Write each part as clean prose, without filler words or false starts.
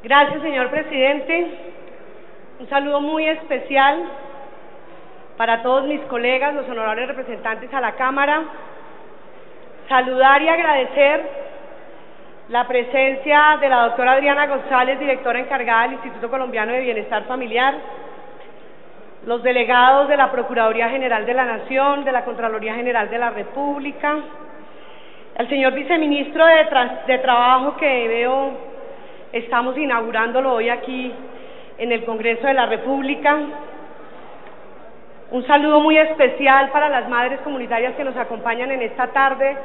Gracias, señor presidente. Un saludo muy especial para todos mis colegas, los honorables representantes a la Cámara. Saludar y agradecer la presencia de la doctora Adriana González, directora encargada del Instituto Colombiano de Bienestar Familiar, los delegados de la Procuraduría General de la Nación, de la Contraloría General de la República, al señor viceministro de Trabajo, que veo estamos inaugurándolo hoy aquí en el Congreso de la República. Un saludo muy especial para las madres comunitarias que nos acompañan en esta tarde,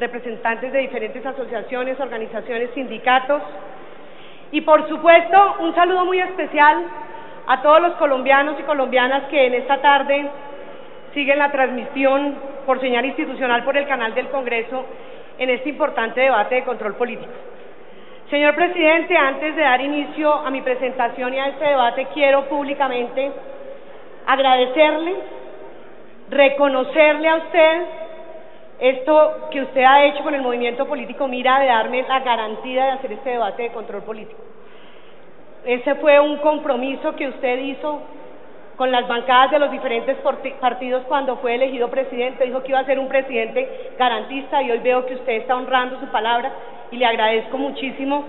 representantes de diferentes asociaciones, organizaciones, sindicatos, y por supuesto un saludo muy especial a todos los colombianos y colombianas que en esta tarde siguen la transmisión por señal institucional por el canal del Congreso en este importante debate de control político. Señor presidente, antes de dar inicio a mi presentación y a este debate, quiero públicamente agradecerle, reconocerle a usted esto que usted ha hecho con el movimiento político Mira, de darme la garantía de hacer este debate de control político. Ese fue un compromiso que usted hizo con las bancadas de los diferentes partidos cuando fue elegido presidente. Dijo que iba a ser un presidente garantista y hoy veo que usted está honrando su palabra y le agradezco muchísimo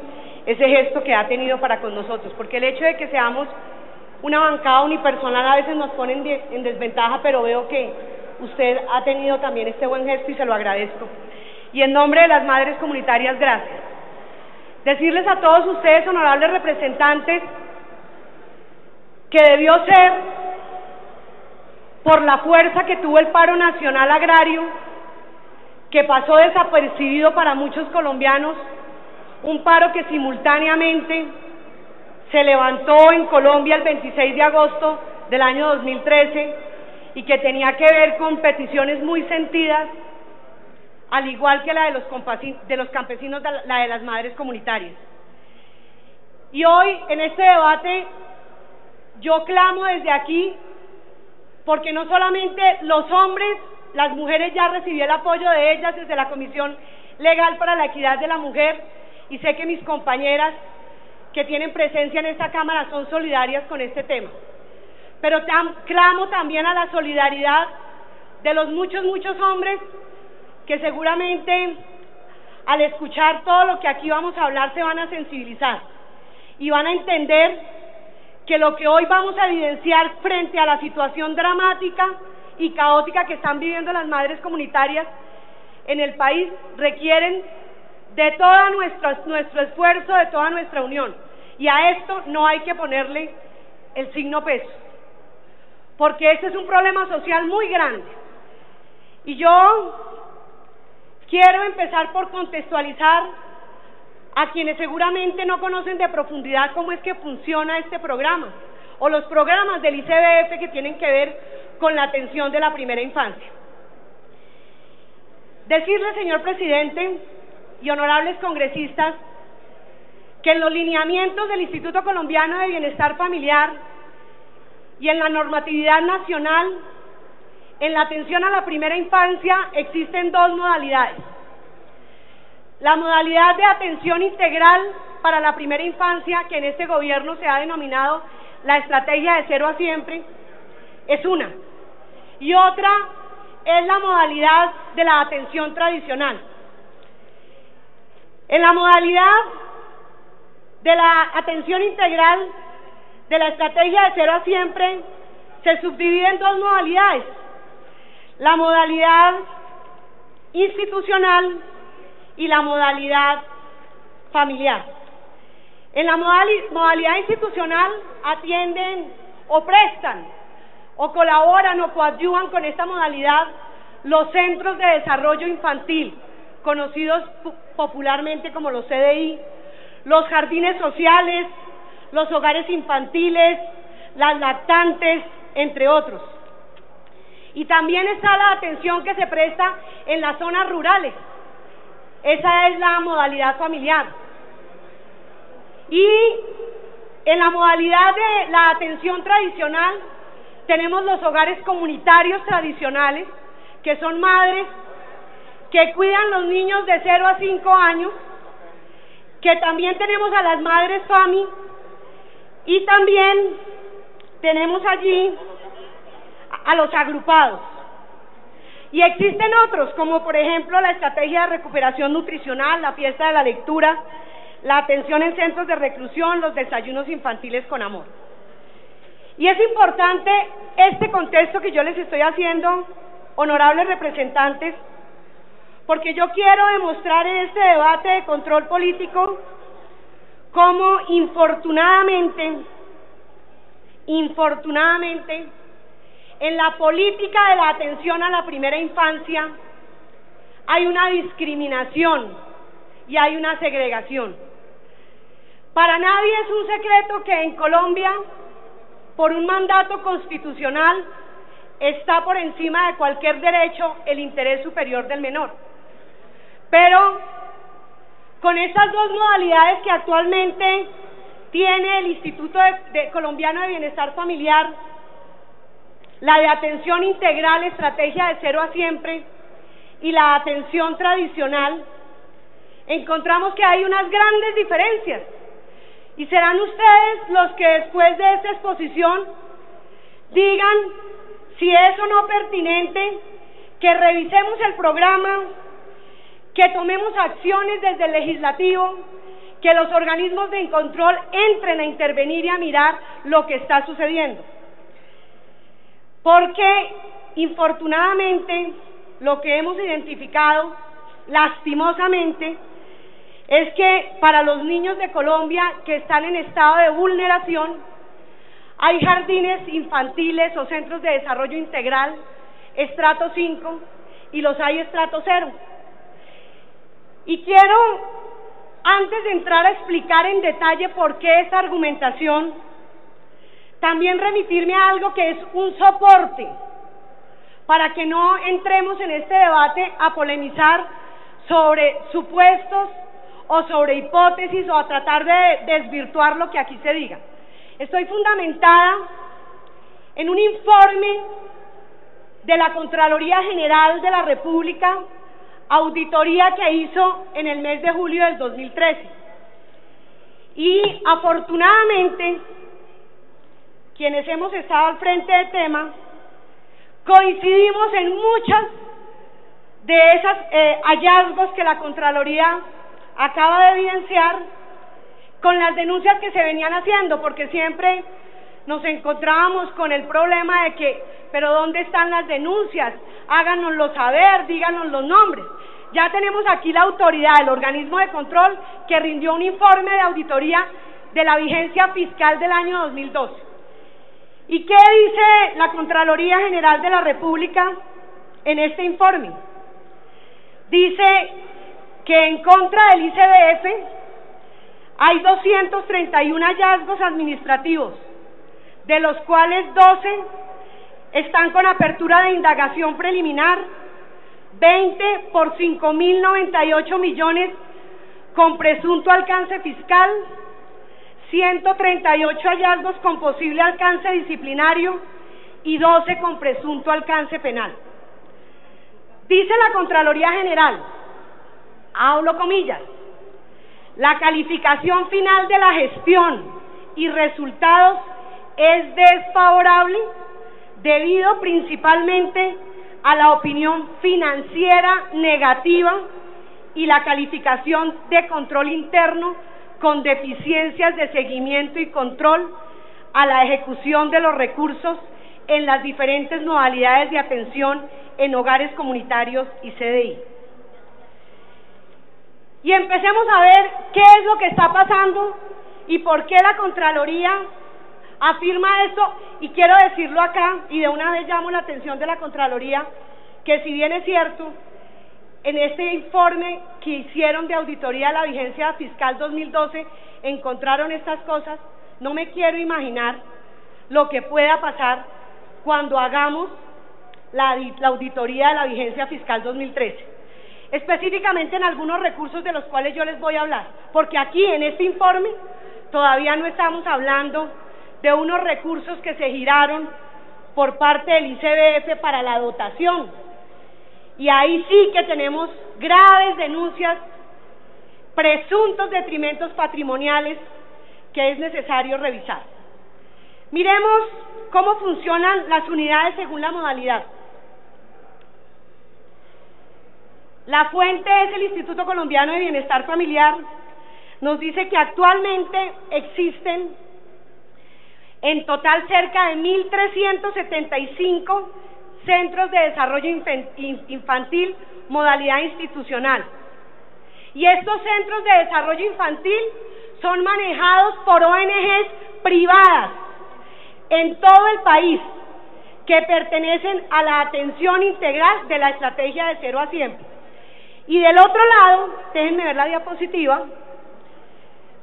ese gesto que ha tenido para con nosotros, porque el hecho de que seamos una bancada unipersonal a veces nos pone en desventaja, pero veo que usted ha tenido también este buen gesto y se lo agradezco. Y en nombre de las madres comunitarias, gracias. Decirles a todos ustedes, honorables representantes, que debió ser, por la fuerza que tuvo el paro nacional agrario, que pasó desapercibido para muchos colombianos, un paro que simultáneamente se levantó en Colombia el 26 de agosto del año 2013 y que tenía que ver con peticiones muy sentidas, al igual que la de los campesinos, la de las madres comunitarias. Y hoy, en este debate, yo clamo desde aquí, porque no solamente los hombres, las mujeres ya recibí el apoyo de ellas desde la Comisión Legal para la Equidad de la Mujer, y sé que mis compañeras que tienen presencia en esta Cámara son solidarias con este tema, pero clamo también a la solidaridad de los muchos hombres que seguramente al escuchar todo lo que aquí vamos a hablar se van a sensibilizar y van a entender que lo que hoy vamos a evidenciar frente a la situación dramática y caótica que están viviendo las madres comunitarias en el país requieren de todo nuestro esfuerzo, de toda nuestra unión, y a esto no hay que ponerle el signo peso, porque este es un problema social muy grande. Y yo quiero empezar por contextualizar a quienes seguramente no conocen de profundidad cómo es que funciona este programa, o los programas del ICBF que tienen que ver con la atención de la primera infancia. Decirle, señor presidente y honorables congresistas, que en los lineamientos del Instituto Colombiano de Bienestar Familiar y en la normatividad nacional, en la atención a la primera infancia existen dos modalidades. La modalidad de atención integral para la primera infancia, que en este gobierno se ha denominado la estrategia de 0 a siempre, es una. Y otra es la modalidad de la atención tradicional. En la modalidad de la atención integral de la estrategia de 0 a siempre se subdivide en dos modalidades: la modalidad institucional y la modalidad familiar. En la modalidad institucional atienden o prestan o colaboran o coadyuvan con esta modalidad los centros de desarrollo infantil, conocidos popularmente como los CDI, los jardines sociales, los hogares infantiles, las lactantes, entre otros. Y también está la atención que se presta en las zonas rurales. Esa es la modalidad familiar. Y en la modalidad de la atención tradicional tenemos los hogares comunitarios tradicionales, que son madres que cuidan los niños de 0 a 5 años que también tenemos a las madres FAMI y también tenemos allí a los agrupados. Y existen otros, como por ejemplo la estrategia de recuperación nutricional, la fiesta de la lectura, la atención en centros de reclusión, los desayunos infantiles con amor. Y es importante este contexto que yo les estoy haciendo, honorables representantes, porque yo quiero demostrar en este debate de control político cómo infortunadamente, en la política de la atención a la primera infancia hay una discriminación y hay una segregación. Para nadie es un secreto que en Colombia, por un mandato constitucional, está por encima de cualquier derecho el interés superior del menor. Pero con estas dos modalidades que actualmente tiene el Instituto Colombiano de Bienestar Familiar, la de atención integral, estrategia de 0 a siempre, y la atención tradicional, encontramos que hay unas grandes diferencias. Y serán ustedes los que después de esta exposición digan si es o no pertinente que revisemos el programa, que tomemos acciones desde el legislativo, que los organismos de control entren a intervenir y a mirar lo que está sucediendo. Porque, infortunadamente, lo que hemos identificado, lastimosamente, es que para los niños de Colombia que están en estado de vulneración, hay jardines infantiles o centros de desarrollo integral, estrato 5, y los hay estrato 0. Y quiero, antes de entrar a explicar en detalle por qué esta argumentación, también remitirme a algo que es un soporte, para que no entremos en este debate a polemizar sobre supuestos o sobre hipótesis o a tratar de desvirtuar lo que aquí se diga. Estoy fundamentada en un informe de la Contraloría General de la República, auditoría que hizo en el mes de julio del 2013. Y afortunadamente, quienes hemos estado al frente del tema, coincidimos en muchas de esos hallazgos que la Contraloría acaba de evidenciar con las denuncias que se venían haciendo, porque siempre nos encontrábamos con el problema de que, pero ¿dónde están las denuncias? Háganoslo saber, díganos los nombres. Ya tenemos aquí la autoridad, el organismo de control, que rindió un informe de auditoría de la vigencia fiscal del año 2012. ¿Y qué dice la Contraloría General de la República en este informe? Dice que en contra del ICBF hay 231 hallazgos administrativos, de los cuales 12 están con apertura de indagación preliminar, 20 por 5.098 millones con presunto alcance fiscal, 138 hallazgos con posible alcance disciplinario y 12 con presunto alcance penal. Dice la Contraloría General, hablo comillas, la calificación final de la gestión y resultados es desfavorable debido principalmente a la opinión financiera negativa y la calificación de control interno con deficiencias de seguimiento y control a la ejecución de los recursos en las diferentes modalidades de atención en hogares comunitarios y CDI. Y empecemos a ver qué es lo que está pasando y por qué la Contraloría afirma esto, y quiero decirlo acá, y de una vez llamo la atención de la Contraloría, que si bien es cierto, en este informe que hicieron de auditoría de la vigencia fiscal 2012, encontraron estas cosas, no me quiero imaginar lo que pueda pasar cuando hagamos la auditoría de la vigencia fiscal 2013. Específicamente en algunos recursos de los cuales yo les voy a hablar, porque aquí en este informe todavía no estamos hablando de unos recursos que se giraron por parte del ICBF para la dotación, y ahí sí que tenemos graves denuncias presuntos detrimentos patrimoniales que es necesario revisar. Miremos cómo funcionan las unidades según la modalidad. La fuente es el Instituto Colombiano de Bienestar Familiar. Nos dice que actualmente existen en total cerca de 1.375 centros de desarrollo infantil modalidad institucional. Y estos centros de desarrollo infantil son manejados por ONGs privadas en todo el país que pertenecen a la atención integral de la estrategia de 0 a siempre. Y del otro lado, déjenme ver la diapositiva,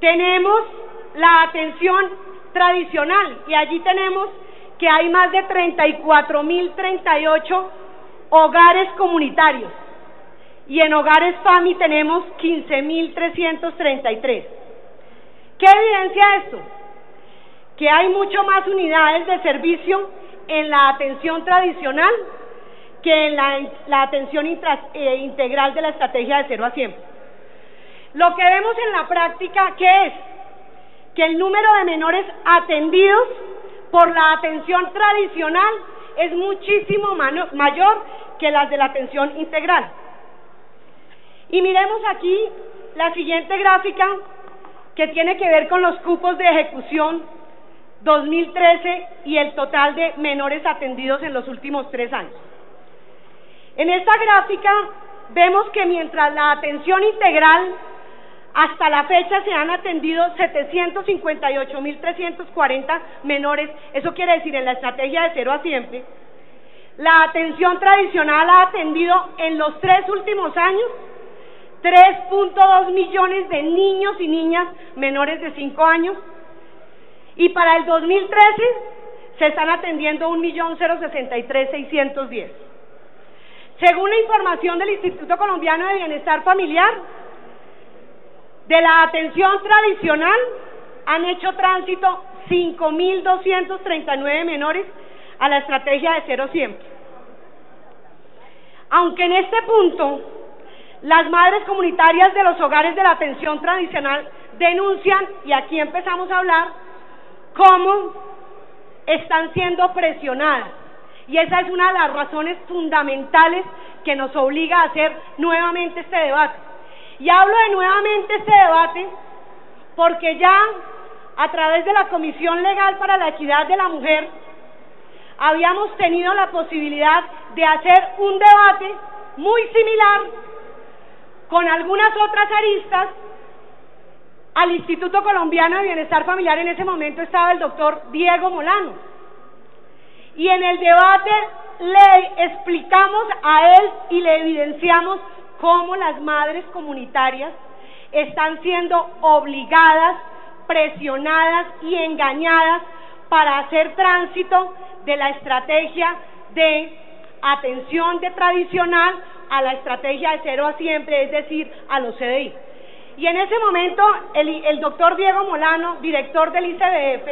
tenemos la atención tradicional y allí tenemos que hay más de 34.038 hogares comunitarios y en hogares FAMI tenemos 15.333. ¿Qué evidencia esto? Que hay mucho más unidades de servicio en la atención tradicional que en la atención integral de la estrategia de 0 a siempre. Lo que vemos en la práctica, ¿qué es? Que el número de menores atendidos por la atención tradicional es muchísimo mayor que las de la atención integral. Y miremos aquí la siguiente gráfica que tiene que ver con los cupos de ejecución 2013 y el total de menores atendidos en los últimos 3 años. En esta gráfica vemos que mientras la atención integral hasta la fecha se han atendido 758.340 menores, eso quiere decir en la estrategia de 0 a siempre, la atención tradicional ha atendido en los 3 últimos años 3.2 millones de niños y niñas menores de 5 años y para el 2013 se están atendiendo 1.063.610. Según la información del Instituto Colombiano de Bienestar Familiar, de la atención tradicional han hecho tránsito 5.239 menores a la estrategia de 0 siempre. Aunque en este punto las madres comunitarias de los hogares de la atención tradicional denuncian, y aquí empezamos a hablar, cómo están siendo presionadas. Y esa es una de las razones fundamentales que nos obliga a hacer nuevamente este debate. Y hablo de nuevamente este debate porque ya a través de la Comisión Legal para la Equidad de la Mujer habíamos tenido la posibilidad de hacer un debate muy similar con algunas otras aristas al Instituto Colombiano de Bienestar Familiar. En ese momento estaba el doctor Diego Molano. Y en el debate le explicamos a él y le evidenciamos cómo las madres comunitarias están siendo obligadas, presionadas y engañadas para hacer tránsito de la estrategia de atención de tradicional a la estrategia de 0 a siempre, es decir, a los CDI. Y en ese momento el doctor Diego Molano, director del ICBF,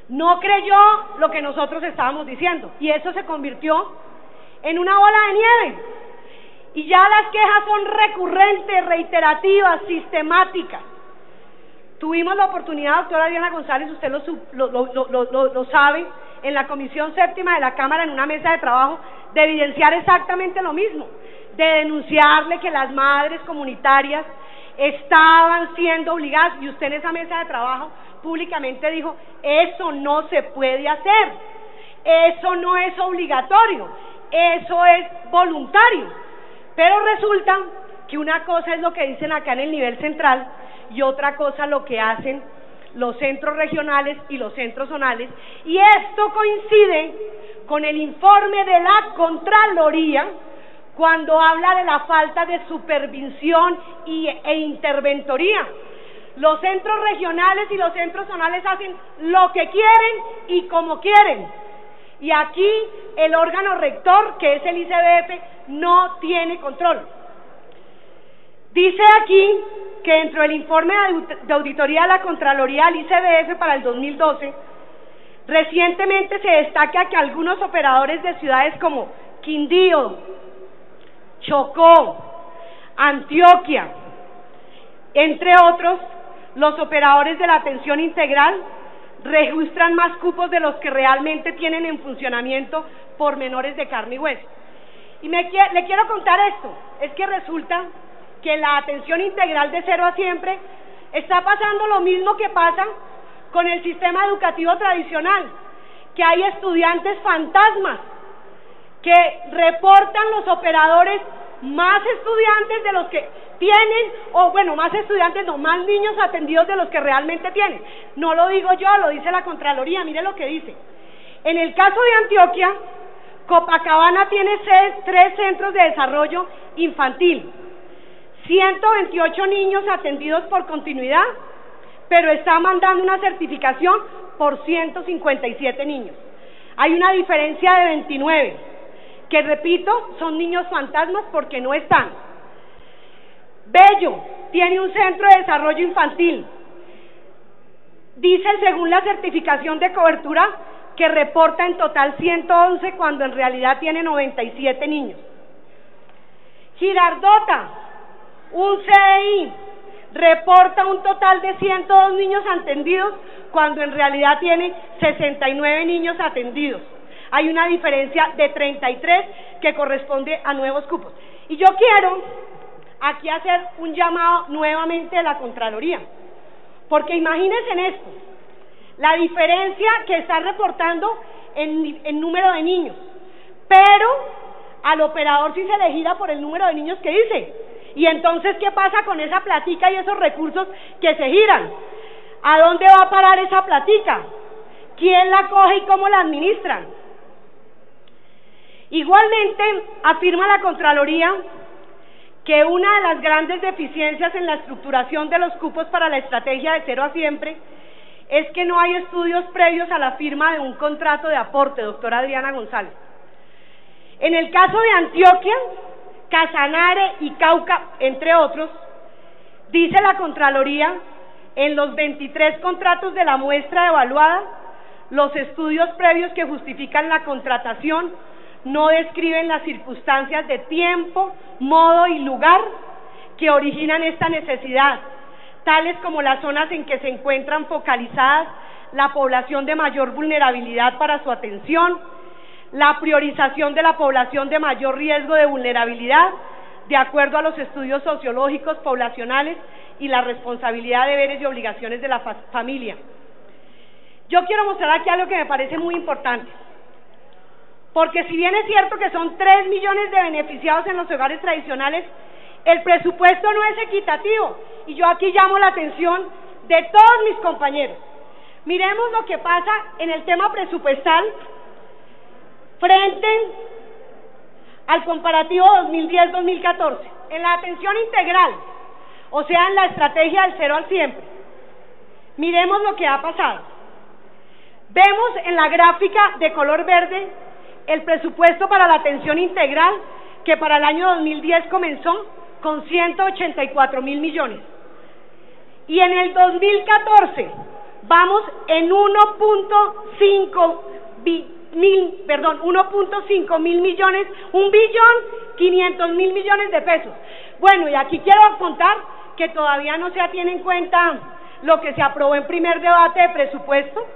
no creyó lo que nosotros estábamos diciendo y eso se convirtió en una bola de nieve. Y ya las quejas son recurrentes, reiterativas, sistemáticas. Tuvimos la oportunidad, doctora Diana González, usted lo sabe, en la Comisión Séptima de la Cámara, en una mesa de trabajo, de evidenciar exactamente lo mismo, de denunciarle que las madres comunitarias estaban siendo obligadas, y usted en esa mesa de trabajo públicamente dijo, eso no se puede hacer, eso no es obligatorio, eso es voluntario. Pero resulta que una cosa es lo que dicen acá en el nivel central y otra cosa lo que hacen los centros regionales y los centros zonales, y esto coincide con el informe de la Contraloría cuando habla de la falta de supervisión e interventoría. Los centros regionales y los centros zonales hacen lo que quieren y como quieren. Y aquí el órgano rector, que es el ICBF, no tiene control. Dice aquí que dentro del informe de auditoría de la Contraloría del ICBF para el 2012, recientemente se destaca que algunos operadores de ciudades como Quindío, Chocó, Antioquia, entre otros, los operadores de la atención integral registran más cupos de los que realmente tienen en funcionamiento por menores de carne y hueso. Y le quiero contar esto, es que resulta que la atención integral de Cero a Siempre está pasando lo mismo que pasa con el sistema educativo tradicional, que hay estudiantes fantasmas que reportan los operadores más estudiantes de los que tienen, o bueno, más estudiantes, no, más niños atendidos de los que realmente tienen. No lo digo yo, lo dice la Contraloría, mire lo que dice. En el caso de Antioquia, Copacabana tiene 3 centros de desarrollo infantil, 128 niños atendidos por continuidad, pero está mandando una certificación por 157 niños. Hay una diferencia de 29, que repito, son niños fantasmas porque no están. Bello tiene un centro de desarrollo infantil. Dice, según la certificación de cobertura, que reporta en total 111 cuando en realidad tiene 97 niños. Girardota, un CDI, reporta un total de 102 niños atendidos cuando en realidad tiene 69 niños atendidos. Hay una diferencia de 33 que corresponde a nuevos cupos. Y yo quiero aquí hacer un llamado nuevamente de la Contraloría, porque imagínense en esto, la diferencia que está reportando en número de niños, pero al operador sí se le gira por el número de niños que dice. Y entonces, ¿qué pasa con esa platica y esos recursos que se giran? ¿A dónde va a parar esa platica? ¿Quién la coge y cómo la administran? Igualmente, afirma la Contraloría que una de las grandes deficiencias en la estructuración de los cupos para la estrategia de Cero a Siempre es que no hay estudios previos a la firma de un contrato de aporte, doctora Adriana González. En el caso de Antioquia, Casanare y Cauca, entre otros, dice la Contraloría, en los 23 contratos de la muestra evaluada, los estudios previos que justifican la contratación no describen las circunstancias de tiempo, modo y lugar que originan esta necesidad, tales como las zonas en que se encuentran focalizadas la población de mayor vulnerabilidad para su atención, la priorización de la población de mayor riesgo de vulnerabilidad, de acuerdo a los estudios sociológicos poblacionales y la responsabilidad, deberes y obligaciones de la familia. Yo quiero mostrar aquí algo que me parece muy importante, porque si bien es cierto que son 3 millones de beneficiados en los hogares tradicionales, el presupuesto no es equitativo, y yo aquí llamo la atención de todos mis compañeros. Miremos lo que pasa en el tema presupuestal frente al comparativo 2010-2014. En la atención integral, o sea, en la estrategia del Cero al Siempre, miremos lo que ha pasado. Vemos en la gráfica de color verde el presupuesto para la atención integral, que para el año 2010 comenzó con 184.000 millones. Y en el 2014 vamos en 1.5 mil millones, 1.500.000 millones de pesos. Bueno, y aquí quiero contar que todavía no se tiene en cuenta lo que se aprobó en primer debate de presupuesto,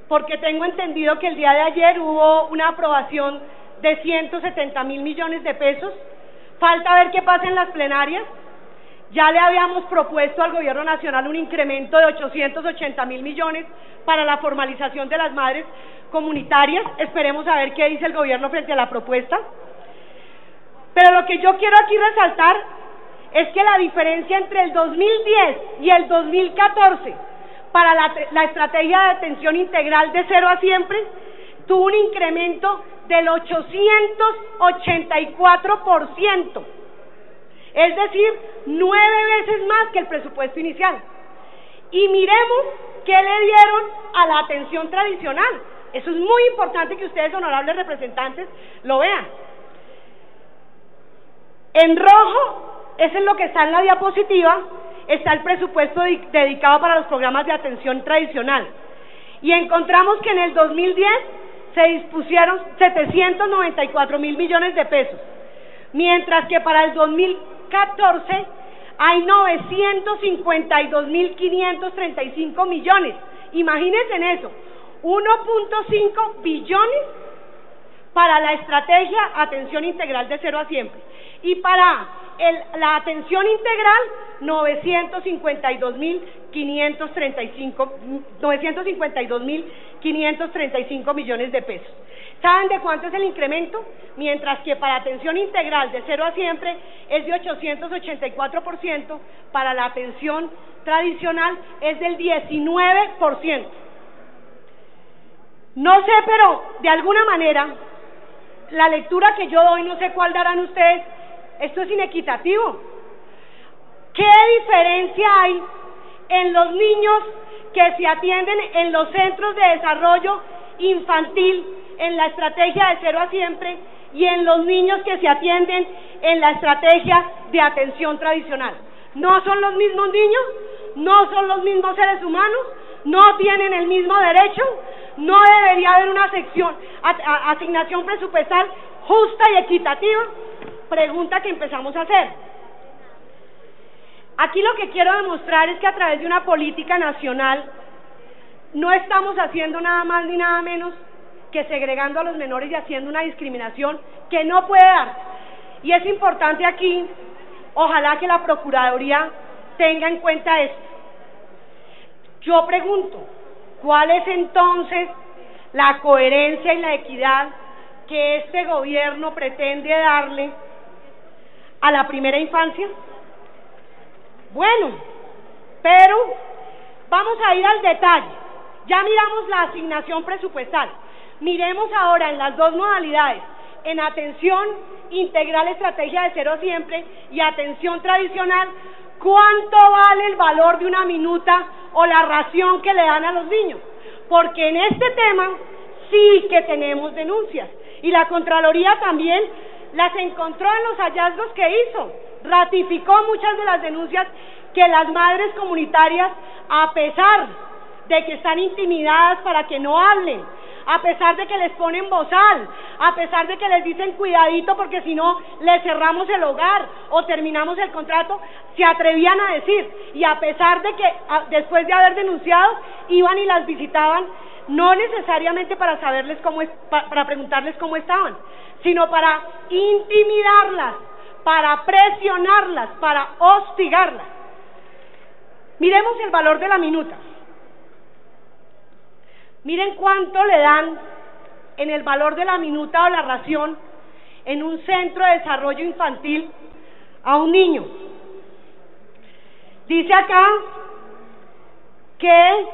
porque tengo entendido que el día de ayer hubo una aprobación de 170.000 millones de pesos. Falta ver qué pasa en las plenarias. Ya le habíamos propuesto al Gobierno Nacional un incremento de 880.000 millones para la formalización de las madres comunitarias. Esperemos a ver qué dice el Gobierno frente a la propuesta. Pero lo que yo quiero aquí resaltar es que la diferencia entre el 2010 y el 2014 para la estrategia de atención integral de Cero a Siempre tuvo un incremento del 884%, es decir, 9 veces más que el presupuesto inicial. Y miremos qué le dieron a la atención tradicional. Eso es muy importante que ustedes, honorables representantes, lo vean. En rojo, eso es lo que está en la diapositiva, está el presupuesto dedicado para los programas de atención tradicional. Y encontramos que en el 2010 se dispusieron 794.000 millones de pesos, mientras que para el 2014 2014 hay 952.535 millones. Imagínense en eso, 1.5 billones para la estrategia Atención Integral de 0 a Siempre. Y para la atención integral, 952.535 millones de pesos. ¿Saben de cuánto es el incremento? Mientras que para atención integral de 0 a Siempre es de 884%, para la atención tradicional es del 19%. No sé, pero de alguna manera, la lectura que yo doy, no sé cuál darán ustedes, esto es inequitativo. ¿Qué diferencia hay en los niños que se atienden en los centros de desarrollo infantil en la estrategia de 0 a Siempre y en los niños que se atienden en la estrategia de atención tradicional? ¿No son los mismos niños? ¿No son los mismos seres humanos? ¿No tienen el mismo derecho? ¿No debería haber una asignación presupuestal justa y equitativa? Pregunta que empezamos a hacer. Aquí lo que quiero demostrar es que a través de una política nacional no estamos haciendo nada más ni nada menos que segregando a los menores y haciendo una discriminación que no puede dar. Y es importante aquí, ojalá que la Procuraduría tenga en cuenta esto. Yo pregunto, ¿cuál es entonces la coherencia y la equidad que este gobierno pretende darle a la primera infancia? Bueno, pero vamos a ir al detalle. Ya miramos la asignación presupuestal. Miremos ahora en las dos modalidades, en atención integral estrategia de 0 a Siempre y atención tradicional, ¿cuánto vale el valor de una minuta o la ración que le dan a los niños? Porque en este tema sí que tenemos denuncias y la Contraloría también las encontró en los hallazgos que hizo, ratificó muchas de las denuncias que las madres comunitarias, a pesar de que están intimidadas para que no hablen, a pesar de que les ponen bozal, a pesar de que les dicen cuidadito porque si no les cerramos el hogar o terminamos el contrato, se atrevían a decir, y a pesar de que después de haber denunciado iban y las visitaban, no necesariamente para saberles para preguntarles cómo estaban, sino para intimidarlas, para presionarlas, para hostigarlas. Miremos el valor de la minuta. Miren cuánto le dan en el valor de la minuta o la ración en un centro de desarrollo infantil a un niño. Dice acá que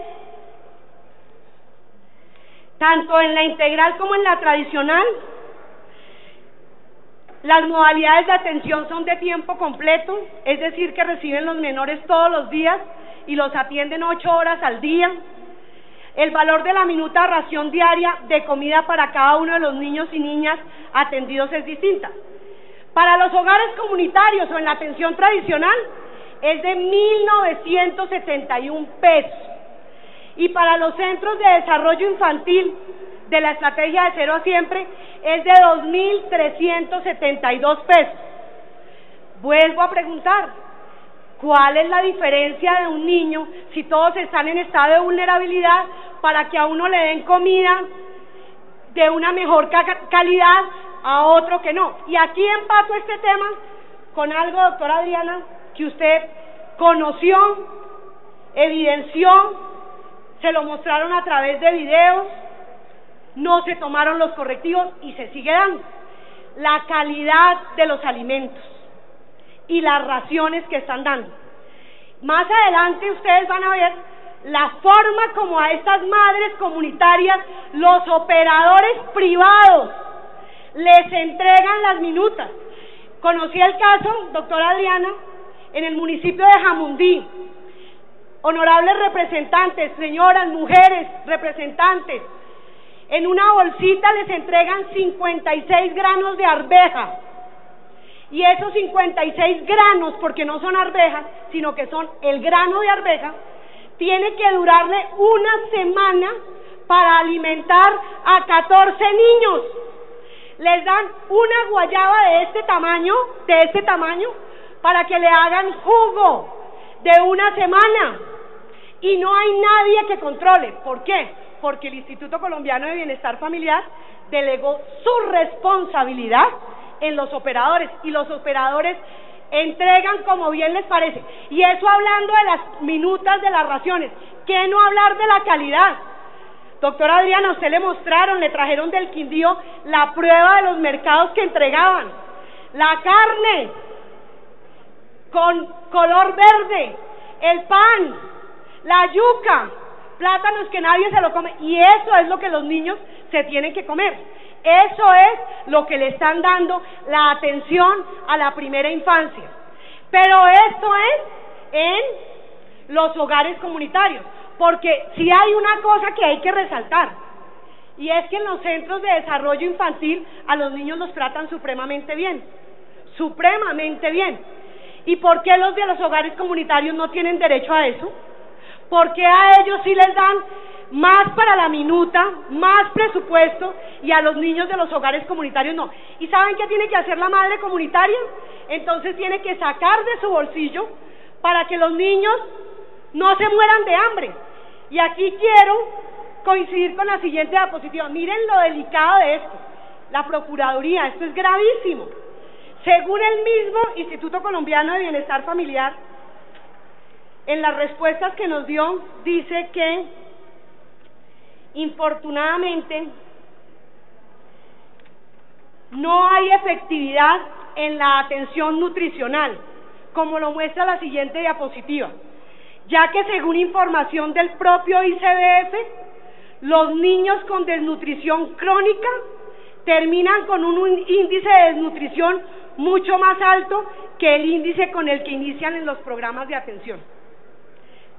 tanto en la integral como en la tradicional, las modalidades de atención son de tiempo completo, es decir, que reciben los menores todos los días y los atienden 8 horas al día. El valor de la minuta ración diaria de comida para cada uno de los niños y niñas atendidos es distinta. Para los hogares comunitarios o en la atención tradicional es de 1.971 pesos. Y para los centros de desarrollo infantil de la estrategia de 0 a Siempre es de 2.372 pesos. Vuelvo a preguntar, ¿cuál es la diferencia de un niño si todos están en estado de vulnerabilidad para que a uno le den comida de una mejor calidad, a otro que no? Y aquí empato este tema con algo, doctora Adriana, que usted conoció, evidenció, se lo mostraron a través de videos, no se tomaron los correctivos y se sigue dando. La calidad de los alimentos y las raciones que están dando. Más adelante ustedes van a ver la forma como a estas madres comunitarias, los operadores privados, les entregan las minutas. Conocí el caso, doctora Adriana, en el municipio de Jamundí. Honorables representantes, señoras, mujeres, representantes, en una bolsita les entregan 56 granos de arveja. Y esos 56 granos, porque no son arvejas, sino que son el grano de arveja, tiene que durarle una semana para alimentar a 14 niños. Les dan una guayaba de este tamaño, para que le hagan jugo de una semana y no hay nadie que controle. ¿Por qué? Porque el Instituto Colombiano de Bienestar Familiar delegó su responsabilidad en los operadores y los operadores entregan como bien les parece. Y eso hablando de las minutas de las raciones, ¿qué no hablar de la calidad? Doctora Adriana, a usted le trajeron del Quindío la prueba de los mercados que entregaban. La carne con color verde, el pan, la yuca, plátanos que nadie se lo come, y eso es lo que los niños se tienen que comer. Eso es lo que le están dando la atención a la primera infancia. Pero esto es en los hogares comunitarios, porque si hay una cosa que hay que resaltar, y es que en los centros de desarrollo infantil a los niños los tratan supremamente bien, supremamente bien. ¿Y por qué los de los hogares comunitarios no tienen derecho a eso? ¿Por qué a ellos sí les dan más para la minuta, más presupuesto, y a los niños de los hogares comunitarios no? ¿Y saben qué tiene que hacer la madre comunitaria? Entonces tiene que sacar de su bolsillo para que los niños no se mueran de hambre. Y aquí quiero coincidir con la siguiente diapositiva. Miren lo delicado de esto. La Procuraduría, esto es gravísimo. Según el mismo Instituto Colombiano de Bienestar Familiar, en las respuestas que nos dio, dice que infortunadamente no hay efectividad en la atención nutricional, como lo muestra la siguiente diapositiva, ya que según información del propio ICBF, los niños con desnutrición crónica terminan con un índice de desnutrición mucho más alto que el índice con el que inician en los programas de atención.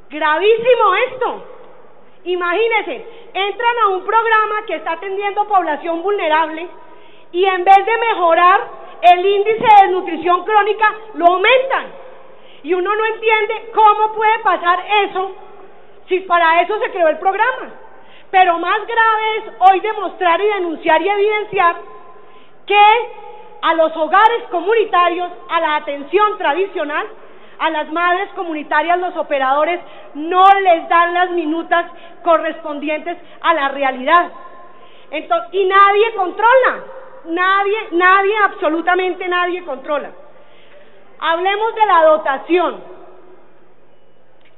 Gravísimo esto. Imagínense, entran a un programa que está atendiendo población vulnerable y en vez de mejorar el índice de desnutrición crónica, lo aumentan. Y uno no entiende cómo puede pasar eso si para eso se creó el programa. Pero más grave es hoy demostrar y denunciar y evidenciar que a los hogares comunitarios, a la atención tradicional, a las madres comunitarias, los operadores no les dan las minutas correspondientes a la realidad. Entonces, y nadie controla, nadie, absolutamente nadie controla. Hablemos de la dotación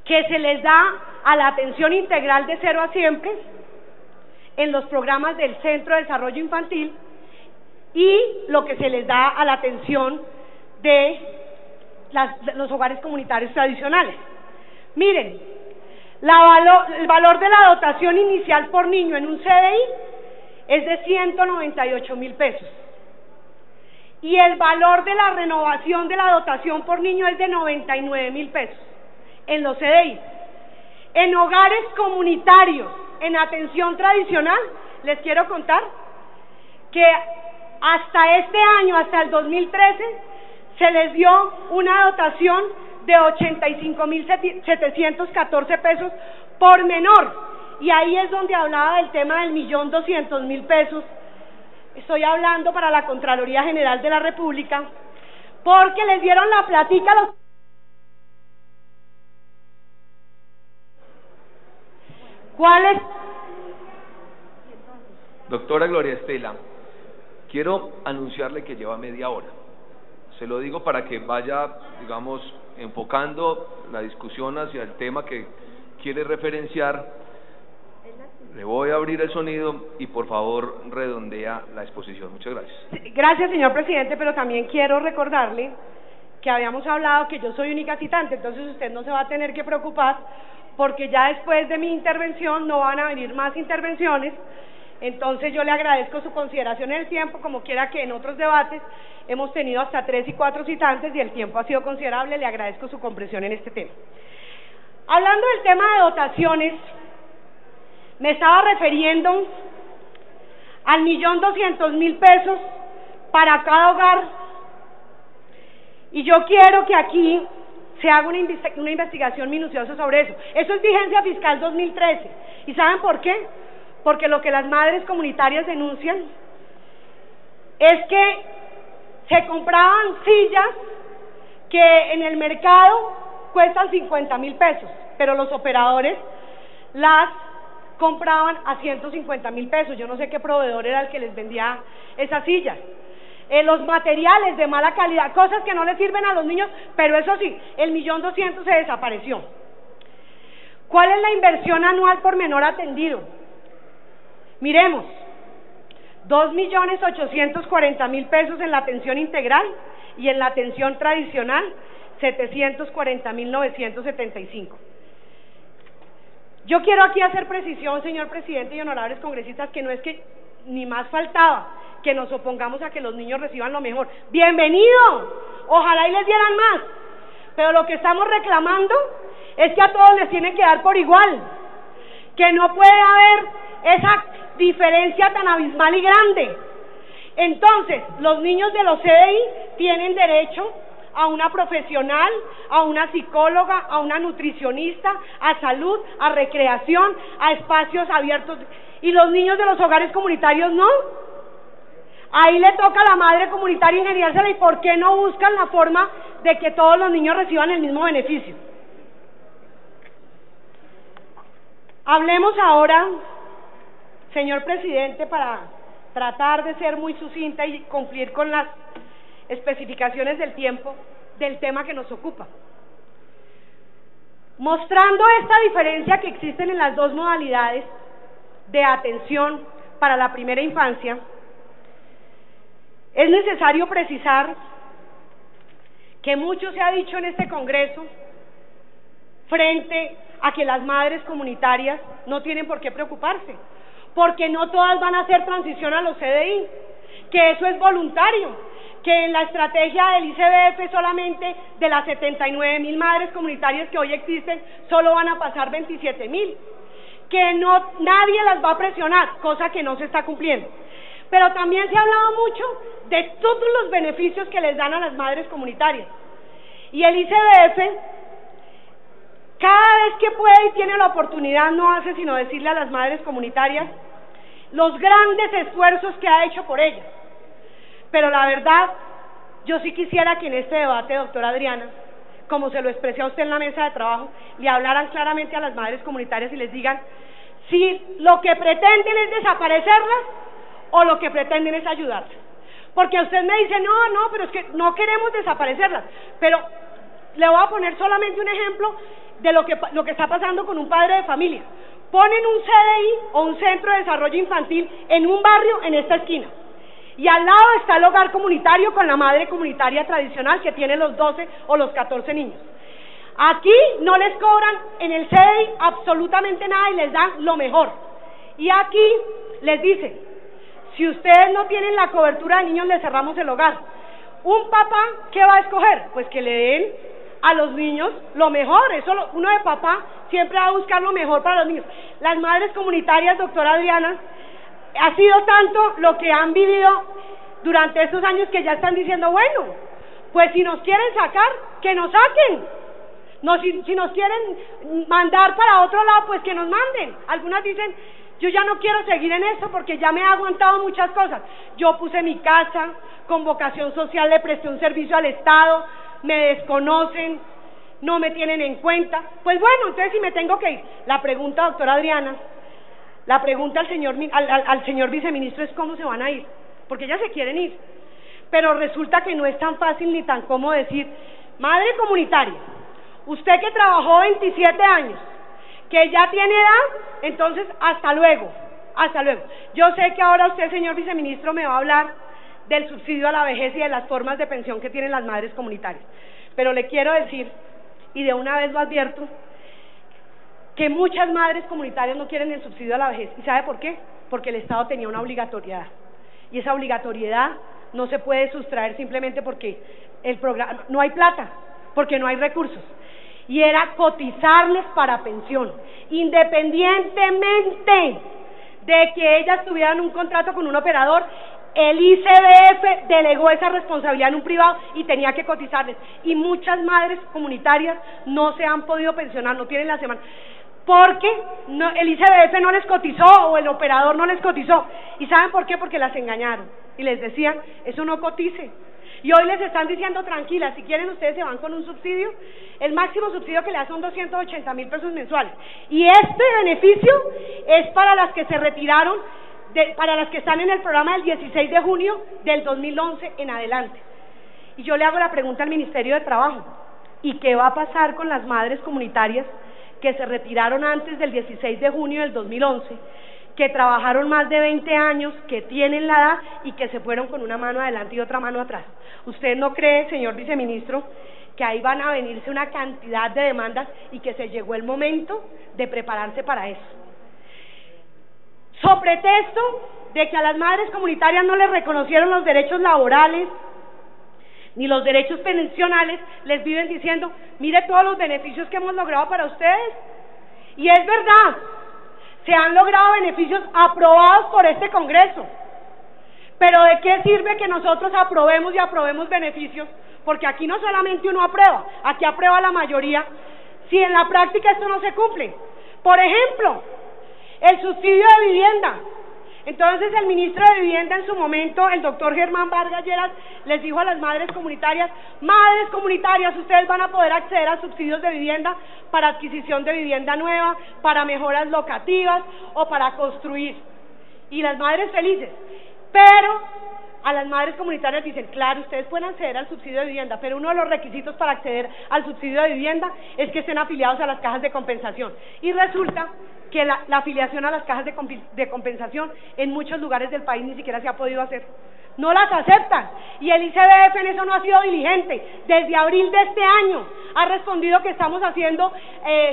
que se les da a la atención integral de 0 a siempre en los programas del Centro de Desarrollo Infantil y lo que se les da a la atención de los hogares comunitarios tradicionales. Miren, el valor de la dotación inicial por niño en un CDI es de 198.000 pesos y el valor de la renovación de la dotación por niño es de 99.000 pesos en los CDI. En hogares comunitarios, en atención tradicional, les quiero contar que hasta este año, hasta el 2013, se les dio una dotación de 85.714 pesos por menor, y ahí es donde hablaba del tema del 1.200.000 pesos. Estoy hablando para la Contraloría General de la República, porque les dieron la platica a los... ¿Cuál es? Doctora Gloria Estela, quiero anunciarle que lleva media hora. Se lo digo para que vaya, digamos, enfocando la discusión hacia el tema que quiere referenciar. Le voy a abrir el sonido y por favor redondea la exposición. Muchas gracias. Gracias, señor presidente, pero también quiero recordarle que habíamos hablado que yo soy única citante, entonces usted no se va a tener que preocupar porque ya después de mi intervención no van a venir más intervenciones. Entonces yo le agradezco su consideración en el tiempo, como quiera que en otros debates hemos tenido hasta 3 y 4 citantes y el tiempo ha sido considerable. Le agradezco su comprensión en este tema. Hablando del tema de dotaciones, me estaba refiriendo al 1.200.000 pesos para cada hogar, y yo quiero que aquí se haga una investigación minuciosa sobre eso. Eso es vigencia fiscal 2013. ¿Y saben por qué? Porque lo que las madres comunitarias denuncian es que se compraban sillas que en el mercado cuestan 50.000 pesos, pero los operadores las compraban a 150.000 pesos. Yo no sé qué proveedor era el que les vendía esas sillas. Los materiales de mala calidad, cosas que no les sirven a los niños, pero eso sí, el 1.200.000 se desapareció. ¿Cuál es la inversión anual por menor atendido? Miremos, 2.840.000 pesos en la atención integral y en la atención tradicional, 740.975. Yo quiero aquí hacer precisión, señor presidente y honorables congresistas, que no es que ni más faltaba que nos opongamos a que los niños reciban lo mejor. ¡Bienvenido! Ojalá y les dieran más. Pero lo que estamos reclamando es que a todos les tienen que dar por igual, que no puede haber esa diferencia tan abismal y grande. Entonces, los niños de los CDI tienen derecho a una profesional, a una psicóloga, a una nutricionista, a salud, a recreación, a espacios abiertos, y los niños de los hogares comunitarios no. Ahí le toca a la madre comunitaria ingeniársela. ¿Y por qué no buscan la forma de que todos los niños reciban el mismo beneficio? Hablemos ahora, señor presidente, para tratar de ser muy sucinta y cumplir con las especificaciones del tiempo, del tema que nos ocupa. Mostrando esta diferencia que existen en las dos modalidades de atención para la primera infancia, es necesario precisar que mucho se ha dicho en este Congreso frente a que las madres comunitarias no tienen por qué preocuparse, porque no todas van a hacer transición a los CDI, que eso es voluntario, que en la estrategia del ICBF solamente de las 79.000 madres comunitarias que hoy existen, solo van a pasar 27.000, que nadie las va a presionar, cosa que no se está cumpliendo. Pero también se ha hablado mucho de todos los beneficios que les dan a las madres comunitarias. Y el ICBF, cada vez que puede y tiene la oportunidad, no hace sino decirle a las madres comunitarias los grandes esfuerzos que ha hecho por ellas. Pero la verdad, yo sí quisiera que en este debate, doctora Adriana, como se lo expresé a usted en la mesa de trabajo, le hablaran claramente a las madres comunitarias y les digan si lo que pretenden es desaparecerlas o lo que pretenden es ayudarlas. Porque usted me dice, no, pero es que no queremos desaparecerlas. Pero le voy a poner solamente un ejemplo de lo que está pasando con un padre de familia. Ponen un CDI o un centro de desarrollo infantil en un barrio en esta esquina. Y al lado está el hogar comunitario con la madre comunitaria tradicional que tiene los 12 o los 14 niños. Aquí no les cobran en el CDI absolutamente nada y les dan lo mejor. Y aquí les dicen, si ustedes no tienen la cobertura de niños, les cerramos el hogar. Un papá, ¿qué va a escoger? Pues que le den a los niños lo mejor. Uno de papá siempre va a buscar lo mejor para los niños. Las madres comunitarias, doctora Adriana, ha sido tanto lo que han vivido durante estos años que ya están diciendo, bueno, pues si nos quieren sacar, que nos saquen. No, si nos quieren mandar para otro lado, pues que nos manden. Algunas dicen, yo ya no quiero seguir en esto porque ya me he aguantado muchas cosas. Yo puse mi casa, con vocación social le presté un servicio al Estado, me desconocen, no me tienen en cuenta. Pues bueno, entonces si me tengo que ir. La pregunta, doctora Adriana, la pregunta al señor viceministro es cómo se van a ir, porque ellas se quieren ir. Pero resulta que no es tan fácil ni tan cómodo decir, madre comunitaria, usted que trabajó 27 años, que ya tiene edad, entonces hasta luego, hasta luego. Yo sé que ahora usted, señor viceministro, me va a hablar del subsidio a la vejez y de las formas de pensión que tienen las madres comunitarias, pero le quiero decir, y de una vez lo advierto, que muchas madres comunitarias no quieren el subsidio a la vejez. ¿Y sabe por qué? Porque el Estado tenía una obligatoriedad, y esa obligatoriedad no se puede sustraer simplemente porque el programa, no hay plata, porque no hay recursos. Y era cotizarles para pensión, independientemente de que ellas tuvieran un contrato con un operador. El ICBF delegó esa responsabilidad en un privado y tenía que cotizarles. Y muchas madres comunitarias no se han podido pensionar, no tienen la semana. porque el ICBF no les cotizó o el operador no les cotizó. ¿Y saben por qué? Porque las engañaron y les decían, eso no cotice. Y hoy les están diciendo, tranquilas, si quieren ustedes se van con un subsidio, el máximo subsidio que le da son 280,000 pesos mensuales. Y este beneficio es para las que se retiraron, para las que están en el programa del 16 de junio del 2011 en adelante. Y yo le hago la pregunta al Ministerio de Trabajo, ¿y qué va a pasar con las madres comunitarias que se retiraron antes del 16 de junio del 2011, que trabajaron más de 20 años, que tienen la edad y que se fueron con una mano adelante y otra mano atrás? ¿Usted no cree, señor viceministro, que ahí van a venirse una cantidad de demandas y que se llegó el momento de prepararse para eso? So pretexto de que a las madres comunitarias no les reconocieron los derechos laborales ni los derechos pensionales, les viven diciendo, mire todos los beneficios que hemos logrado para ustedes. Y es verdad, se han logrado beneficios aprobados por este Congreso, pero ¿de qué sirve que nosotros aprobemos y aprobemos beneficios? Porque aquí no solamente uno aprueba, aquí aprueba la mayoría, si en la práctica esto no se cumple. Por ejemplo, el subsidio de vivienda. Entonces el ministro de Vivienda en su momento, el doctor Germán Vargas Lleras, les dijo a las madres comunitarias, ustedes van a poder acceder a subsidios de vivienda para adquisición de vivienda nueva, para mejoras locativas o para construir. Y las madres felices. Pero a las madres comunitarias dicen, claro, ustedes pueden acceder al subsidio de vivienda, pero uno de los requisitos para acceder al subsidio de vivienda es que estén afiliados a las cajas de compensación. Y resulta que la afiliación a las cajas de compensación en muchos lugares del país ni siquiera se ha podido hacer. No las aceptan, y el ICBF en eso no ha sido diligente. Desde abril de este año ha respondido que estamos haciendo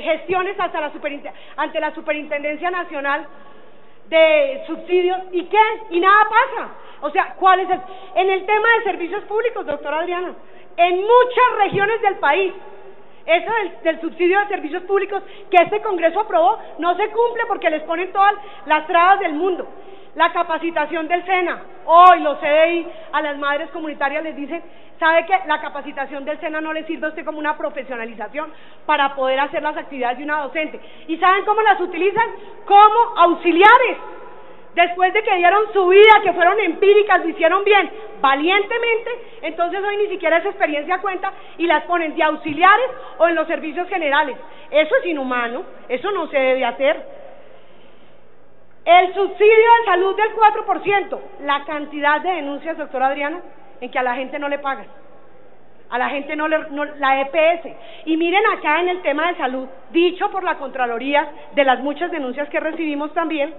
gestiones ante la Superintendencia Nacional de Subsidios, ¿y qué? Y nada pasa. O sea, ¿cuál es en el tema de servicios públicos, doctora Adriana? En muchas regiones del país, eso del subsidio de servicios públicos que este Congreso aprobó no se cumple porque les ponen todas las trabas del mundo. La capacitación del SENA, hoy los CDI a las madres comunitarias les dicen, ¿sabe que la capacitación del SENA no le sirve a usted como una profesionalización para poder hacer las actividades de una docente? ¿Y saben cómo las utilizan? Como auxiliares. Después de que dieron su vida, que fueron empíricas, lo hicieron bien, valientemente, entonces hoy ni siquiera esa experiencia cuenta y las ponen de auxiliares o en los servicios generales. Eso es inhumano, eso no se debe hacer. El subsidio de salud del 4%, la cantidad de denuncias, doctora Adriana, en que a la gente no le pagan, a la gente la EPS. Y miren acá en el tema de salud, dicho por la Contraloría, de las muchas denuncias que recibimos también,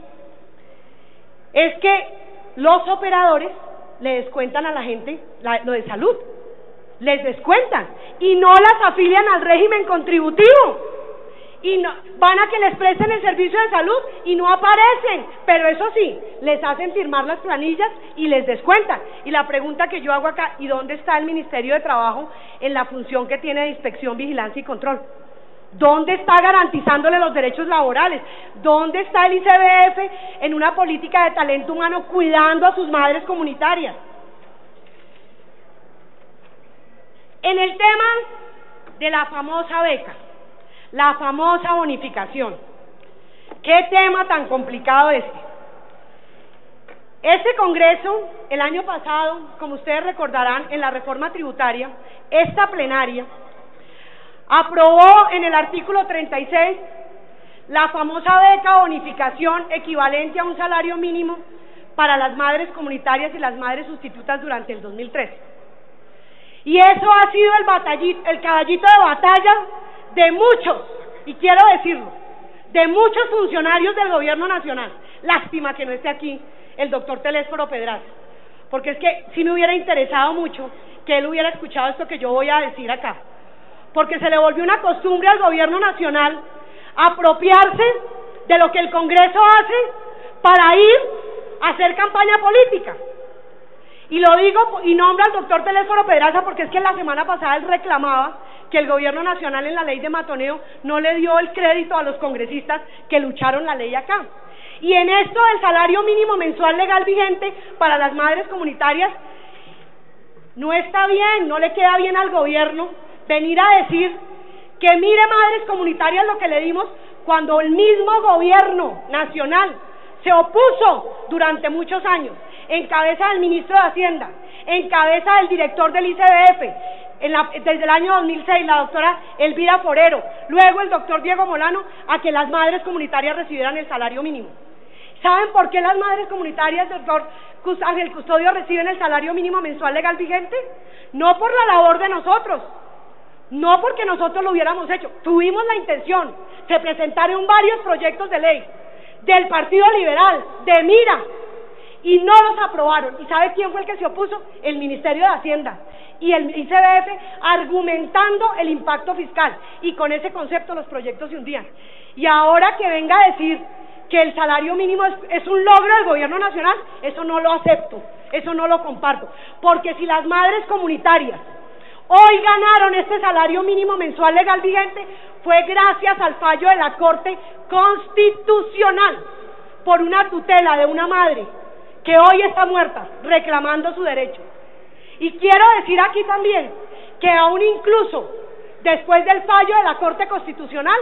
es que los operadores le descuentan a la gente lo de salud, les descuentan y no las afilian al régimen contributivo, y no, van a que les presten el servicio de salud y no aparecen, pero eso sí, les hacen firmar las planillas y les descuentan. Y la pregunta que yo hago acá, ¿y dónde está el Ministerio de Trabajo en la función que tiene de inspección, vigilancia y control? ¿Dónde está garantizándole los derechos laborales? ¿Dónde está el ICBF en una política de talento humano cuidando a sus madres comunitarias? En el tema de la famosa beca, la famosa bonificación, ¿qué tema tan complicado este? Este Congreso, el año pasado, como ustedes recordarán, en la reforma tributaria, esta plenaria aprobó en el artículo 36 la famosa beca bonificación equivalente a un salario mínimo para las madres comunitarias y las madres sustitutas durante el 2013. Y eso ha sido el caballito de batalla de muchos, y quiero decirlo, de muchos funcionarios del gobierno nacional. Lástima que no esté aquí el doctor Telésforo Pedraza, porque es que sí me hubiera interesado mucho que él hubiera escuchado esto que yo voy a decir acá. Porque se le volvió una costumbre al gobierno nacional apropiarse de lo que el Congreso hace para ir a hacer campaña política. Y lo digo y nombro al doctor Telésforo Pedraza porque es que la semana pasada él reclamaba que el gobierno nacional en la ley de matoneo no le dio el crédito a los congresistas que lucharon la ley acá. Y en esto del salario mínimo mensual legal vigente para las madres comunitarias, no está bien, no le queda bien al gobierno venir a decir que mire, madres comunitarias, lo que le dimos cuando el mismo gobierno nacional se opuso durante muchos años, en cabeza del ministro de Hacienda, en cabeza del director del ICBF, desde el año 2006, la doctora Elvira Forero, luego el doctor Diego Molano, a que las madres comunitarias recibieran el salario mínimo. ¿Saben por qué las madres comunitarias, doctor Ángel Custodio, reciben el salario mínimo mensual legal vigente? No por la labor de nosotros, no porque nosotros lo hubiéramos hecho, tuvimos la intención, se presentaron varios proyectos de ley del Partido Liberal, de Mira, y no los aprobaron. ¿Y sabe quién fue el que se opuso? El Ministerio de Hacienda y el ICBF, argumentando el impacto fiscal, y con ese concepto los proyectos se hundían. Y ahora que venga a decir que el salario mínimo es un logro del gobierno nacional, eso no lo acepto, eso no lo comparto, porque si las madres comunitarias hoy ganaron este salario mínimo mensual legal vigente, fue gracias al fallo de la Corte Constitucional por una tutela de una madre que hoy está muerta, reclamando su derecho. Y quiero decir aquí también que aún incluso después del fallo de la Corte Constitucional,